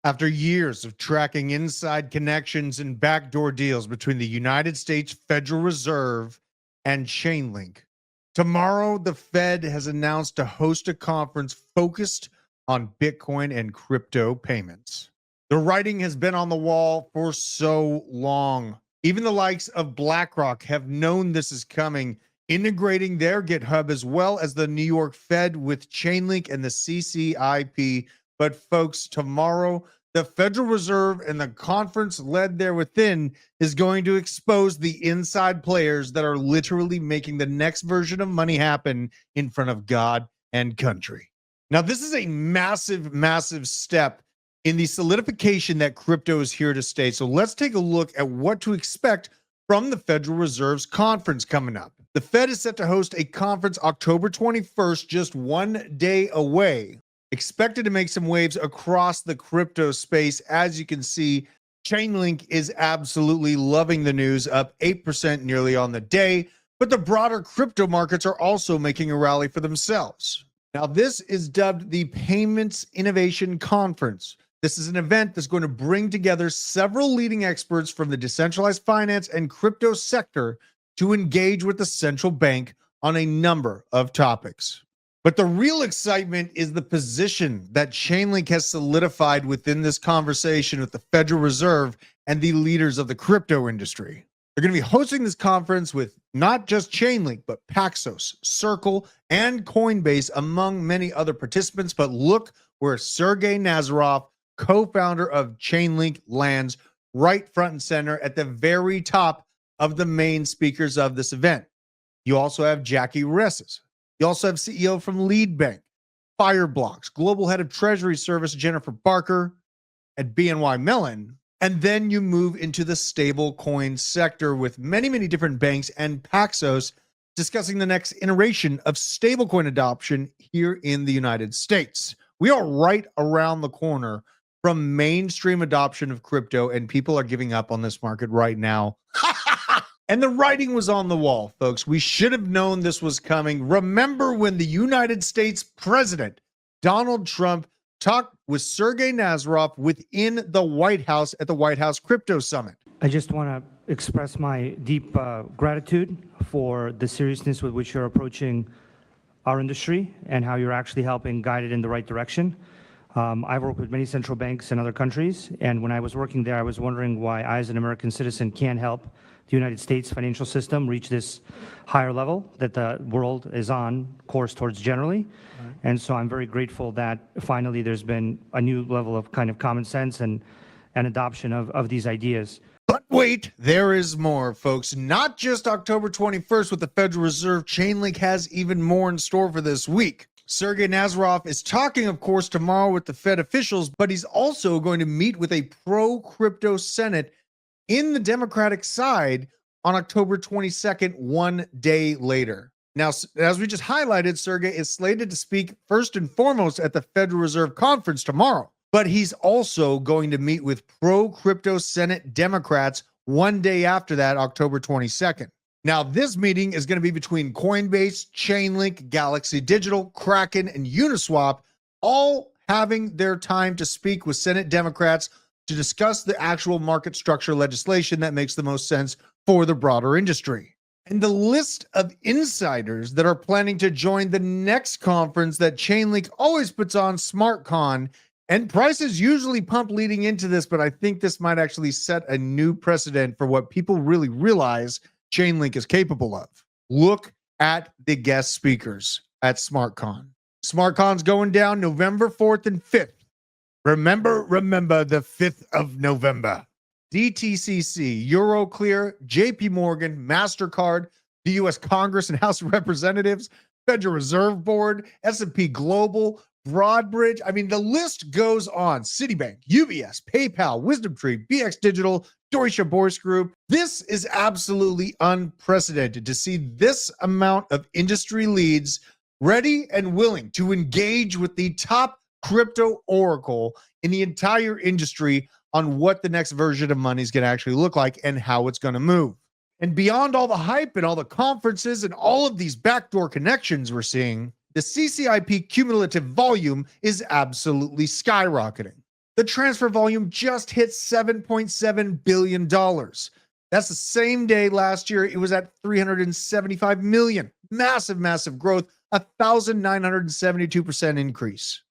After years of tracking inside connections and backdoor deals between the United States Federal Reserve and Chainlink, tomorrow the Fed has announced to host a conference focused on Bitcoin and crypto payments. The writing has been on the wall for so long. Even the likes of BlackRock have known this is coming, integrating their GitHub as well as the New York Fed with Chainlink and the CCIP. But folks, tomorrow, the Federal Reserve and the conference led there within is going to expose the inside players that are literally making the next version of money happen in front of God and country. Now, this is a massive, massive step in the solidification that crypto is here to stay. So let's take a look at what to expect from the Federal Reserve's conference coming up. The Fed is set to host a conference October 21st, just one day away. Expected to make some waves across the crypto space. As you can see, Chainlink is absolutely loving the news, up 8% nearly on the day, but the broader crypto markets are also making a rally for themselves. Now, this is dubbed the Payments Innovation Conference. This is an event that's going to bring together several leading experts from the decentralized finance and crypto sector to engage with the central bank on a number of topics. But the real excitement is the position that Chainlink has solidified within this conversation with the Federal Reserve and the leaders of the crypto industry. They're going to be hosting this conference with not just Chainlink, but Paxos, Circle, and Coinbase, among many other participants. But look where Sergey Nazarov, co-founder of Chainlink, lands right front and center at the very top of the main speakers of this event. You also have Jackie Resses. You also have CEO from Lead Bank, Fireblocks, Global Head of Treasury Service, Jennifer Barker at BNY Mellon. And then you move into the stable coin sector with many, many different banks and Paxos discussing the next iteration of stablecoin adoption here in the United States. We are right around the corner from mainstream adoption of crypto, and people are giving up on this market right now. And the writing was on the wall, folks. We should have known this was coming. Remember when the United States President, Donald Trump, talked with Sergey Nazarov within the White House at the White House Crypto Summit? I just want to express my deep gratitude for the seriousness with which you're approaching our industry and how you're actually helping guide it in the right direction. I've worked with many central banks in other countries, and when I was working there, I was wondering why I, as an American citizen, can't help the United States financial system reach this higher level that the world is on course towards generally. Right. And so I'm very grateful that finally there's been a new level of kind of common sense and adoption of these ideas. But wait, there is more, folks. Not just October 21st with the Federal Reserve. Chainlink has even more in store for this week. Sergey Nazarov is talking, of course, tomorrow with the Fed officials, but he's also going to meet with a pro-crypto Senate in the Democratic side on October 22nd, one day later. Now, as we just highlighted, Sergey is slated to speak first and foremost at the Federal Reserve Conference tomorrow, but he's also going to meet with pro-crypto Senate Democrats one day after that, October 22nd. Now, this meeting is going to be between Coinbase, Chainlink, Galaxy Digital, Kraken, and Uniswap, all having their time to speak with Senate Democrats to discuss the actual market structure legislation that makes the most sense for the broader industry. And the list of insiders that are planning to join the next conference that Chainlink always puts on, SmartCon, and prices usually pump leading into this, but I think this might actually set a new precedent for what people really realize Chainlink is capable of. Look at the guest speakers at SmartCon. SmartCon's going down November 4th and 5th. Remember the 5th of November. DTCC, Euroclear, JP Morgan, MasterCard, the U.S. Congress and House of Representatives, Federal Reserve Board, S&P Global, Broadbridge. I mean, the list goes on. Citibank, UBS, PayPal, WisdomTree, BX Digital, Deutsche Börse Group. This is absolutely unprecedented to see this amount of industry leads ready and willing to engage with the top crypto oracle in the entire industry on what the next version of money is going to actually look like and how it's going to move. And beyond all the hype and all the conferences and all of these backdoor connections we're seeing, the CCIP cumulative volume is absolutely skyrocketing. The transfer volume just hit $7.7 billion. That's the same day last year. It was at 375 million. Massive, massive growth, 1,972% increase.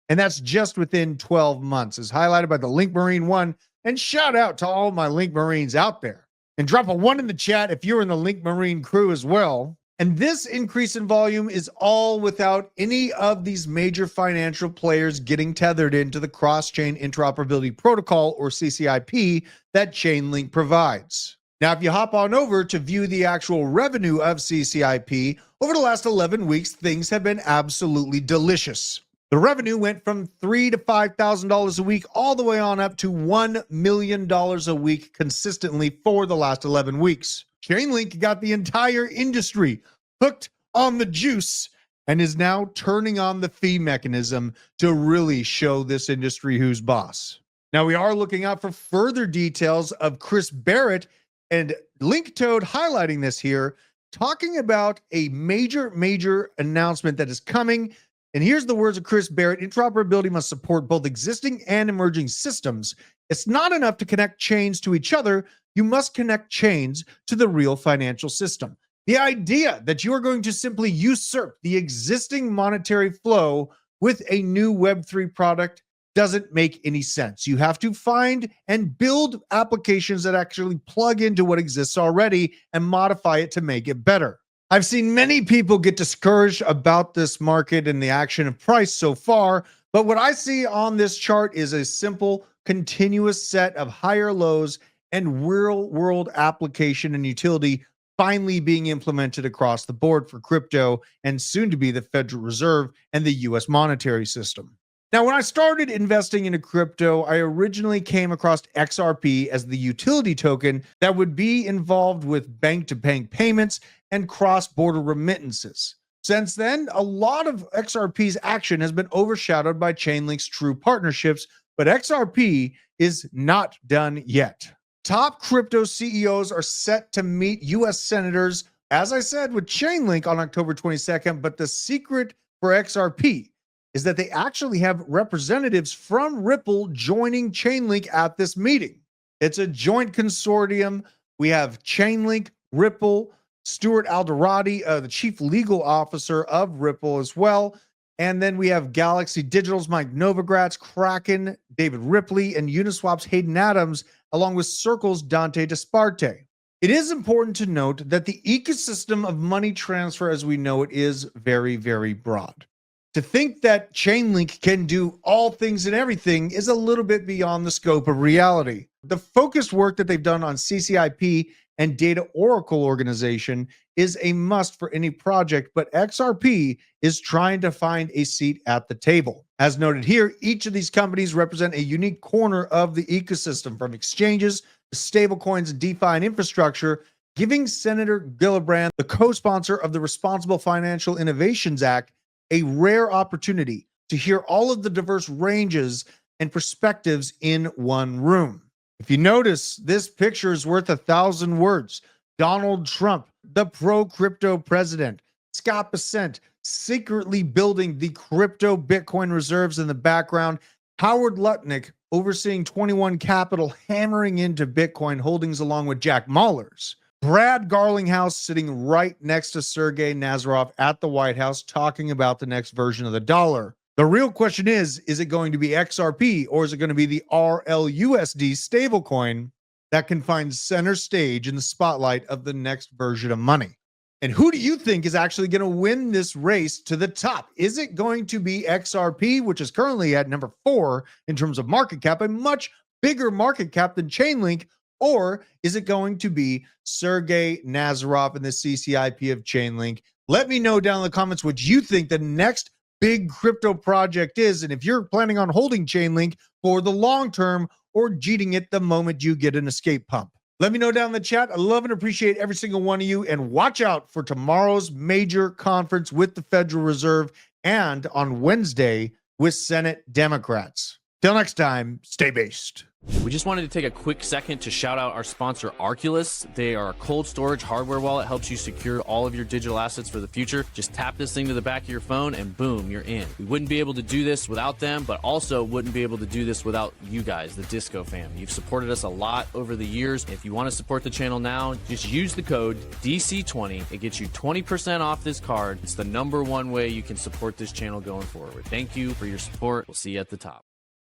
And that's just within 12 months, as highlighted by the Link Marine One. And shout out to all my Link Marines out there. And drop a one in the chat if you're in the Link Marine crew as well. And this increase in volume is all without any of these major financial players getting tethered into the cross-chain interoperability protocol, or CCIP, that Chainlink provides. Now, if you hop on over to view the actual revenue of CCIP, over the last 11 weeks, things have been absolutely delicious. The revenue went from $3,000 to $5,000 a week all the way on up to $1 million a week consistently for the last 11 weeks. Chainlink got the entire industry hooked on the juice and is now turning on the fee mechanism to really show this industry who's boss. Now, we are looking out for further details of Chris Barrett and LinkToad highlighting this here, talking about a major announcement that is coming. And here's the words of Chris Barrett: interoperability must support both existing and emerging systems. It's not enough to connect chains to each other. You must connect chains to the real financial system. The idea that you are going to simply usurp the existing monetary flow with a new Web3 product doesn't make any sense. You have to find and build applications that actually plug into what exists already and modify it to make it better. I've seen many people get discouraged about this market and the action of price so far, but what I see on this chart is a simple, continuous set of higher lows and real-world application and utility finally being implemented across the board for crypto and soon to be the Federal Reserve and the US monetary system. Now, when I started investing into crypto, I originally came across XRP as the utility token that would be involved with bank-to-bank payments and cross-border remittances. Since then, a lot of XRP's action has been overshadowed by Chainlink's true partnerships, but XRP is not done yet. Top crypto CEOs are set to meet US senators, as I said, with Chainlink on October 22nd, but the secret for XRP is that they actually have representatives from Ripple joining Chainlink at this meeting. It's a joint consortium. We have Chainlink, Ripple, Stuart Alderati, the chief legal officer of Ripple as well. And then we have Galaxy Digital's Mike Novogratz, Kraken, David Ripley, and Uniswap's Hayden Adams, along with Circle's Dante Disparte. It is important to note that the ecosystem of money transfer as we know it is very, very broad. To think that Chainlink can do all things and everything is a little bit beyond the scope of reality. The focused work that they've done on CCIP and Data Oracle organization is a must for any project, but XRP is trying to find a seat at the table. As noted here, each of these companies represent a unique corner of the ecosystem, from exchanges to stablecoins and DeFi and infrastructure, giving Senator Gillibrand, the co-sponsor of the Responsible Financial Innovations Act, a rare opportunity to hear all of the diverse ranges and perspectives in one room. If you notice, this picture is worth 1,000 words. Donald Trump, the pro-crypto president, Scott Bessent, secretly building the crypto Bitcoin reserves in the background, Howard Lutnick overseeing 21 Capital hammering into Bitcoin holdings along with Jack Mallers, Brad Garlinghouse sitting right next to Sergey Nazarov at the White House talking about the next version of the dollar. The real question is it going to be XRP or is it going to be the RLUSD stablecoin that can find center stage in the spotlight of the next version of money? And who do you think is actually going to win this race to the top? Is it going to be XRP, which is currently at number 4 in terms of market cap, a much bigger market cap than Chainlink? Or is it going to be Sergey Nazarov and the CCIP of Chainlink? Let me know down in the comments what you think the next big crypto project is, and if you're planning on holding Chainlink for the long term or jeeting it the moment you get an escape pump. Let me know down in the chat. I love and appreciate every single one of you, and watch out for tomorrow's major conference with the Federal Reserve and on Wednesday with Senate Democrats. Till next time, stay based. We just wanted to take a quick second to shout out our sponsor, Arculus. They are a cold storage hardware wallet, helps you secure all of your digital assets for the future. Just tap this thing to the back of your phone and boom, you're in. We wouldn't be able to do this without them, but also wouldn't be able to do this without you guys, the Disco fam. You've supported us a lot over the years. If you want to support the channel now, just use the code DC20. It gets you 20% off this card. It's the #1 way you can support this channel going forward. Thank you for your support. We'll see you at the top.